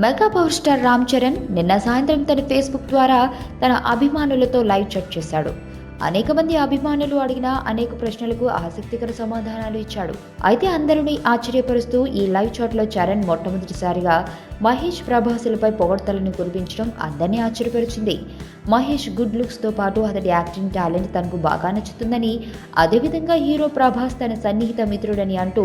Mega power star Ram Charan నిన్న సాయంత్రం తన ఫేస్బుక్ ద్వారా తన అభిమానులతో లైవ్ చాట్ చేశాడు. అనేక మంది అభిమానులు అడిగిన అనేక ప్రశ్నలకు ఆసక్తికర సమాధానాలు ఇచ్చాడు. అయితే అందరినీ ఆశ్చర్యపరుస్తూ ఈ లైవ్ చాట్లో చరణ్ మొట్టమొదటిసారిగా మహేష్ ప్రభాస్లపై పొగడ్తలను కురిపించడం అందరినీ ఆశ్చర్యపరిచింది. మహేష్ గుడ్ లుక్స్తో పాటు అతడి యాక్టింగ్ టాలెంట్ తనకు బాగా నచ్చుతుందని, అదేవిధంగా హీరో ప్రభాస్ తన సన్నిహిత మిత్రుడని అంటూ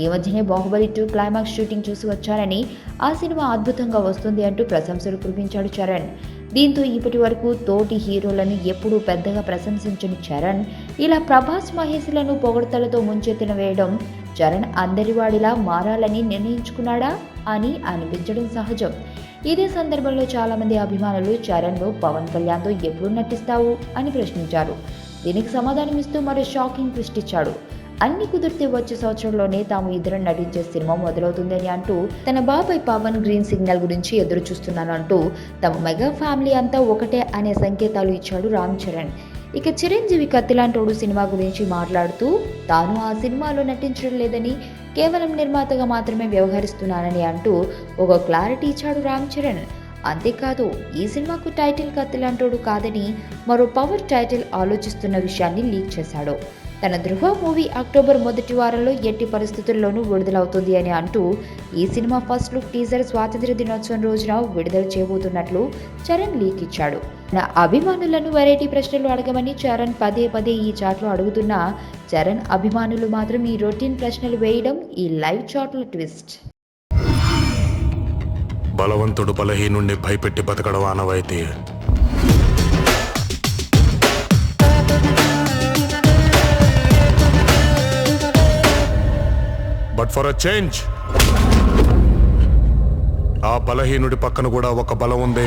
ఈ మధ్యనే బాహుబలి 2 క్లైమాక్స్ షూటింగ్ చూసి వచ్చానని, ఆ సినిమా అద్భుతంగా వస్తుంది అంటూ ప్రశంసలు కురిపించాడు చరణ్. దీంతో ఇప్పటి వరకు తోటి హీరోలను ఎప్పుడూ పెద్దగా ప్రశంసించని చరణ్ ఇలా ప్రభాస్ మహేష్లను పొగడ్తలతో ముంచెత్తిన వేయడం చరణ్ అందరివాడిలా మారాలని నిర్ణయించుకున్నాడా అని అనిపించడం సహజం. ఇదే సందర్భంలో చాలామంది అభిమానులు చరణ్ను పవన్ కళ్యాణ్తో ఎప్పుడు నటిస్తావు అని ప్రశ్నించారు. దీనికి సమాధానమిస్తూ మరో షాకింగ్ ట్విస్ట్ ఇచ్చాడు. అన్ని కుదిరితే వచ్చే సంవత్సరంలోనే తాము ఇద్దరం నటించే సినిమా మొదలవుతుందని అంటూ తన బాబాయ్ పవన్ గ్రీన్ సిగ్నల్ గురించి ఎదురు చూస్తున్నాను అంటూ తమ మెగా ఫ్యామిలీ అంతా ఒకటే అనే సంకేతాలు ఇచ్చాడు రామ్ చరణ్. ఇక చిరంజీవి కత్తిలాంటోడు సినిమా గురించి మాట్లాడుతూ తాను ఆ సినిమాలో నటించడం లేదని, కేవలం నిర్మాతగా మాత్రమే వ్యవహరిస్తున్నానని అంటూ ఒక క్లారిటీ ఇచ్చాడు రామ్ చరణ్. అంతేకాదు ఈ సినిమాకు టైటిల్ కత్తిలాంటోడు కాదని మరో పవర్ టైటిల్ ఆలోచిస్తున్న విషయాన్ని లీక్ చేశాడు. తన ధృవ మూవీ అక్టోబర్ మొదటి వారంలో ఎట్టి పరిస్థితుల్లోనూ విడుదలవుతుంది అని అంటూ ఈ సినిమా ఫస్ట్ లుక్ టీజర్ స్వాతంత్ర్య దినోత్సవం రోజున విడుదల చేయబోతున్నట్లు చరణ్ లీక్ ఇచ్చాడు. తన అభిమానులను వెరైటీ ప్రశ్నలు అడగమని చరణ్ పదే పదే ఈ చాట్లో అడుగుతున్నా చరణ్ అభిమానులు మాత్రం ఈ రొటీన్ ప్రశ్నలు వేయడం ఈ లైవ్ చాట్లో ట్విస్ట్. బలవంతుడు బలహీనుణ్ణి భయపెట్టి బతకడం ఆనవాయితీ. బట్ ఫర్ అ చేంజ్ ఆ బలహీనుడి పక్కన కూడా ఒక బలం ఉంది.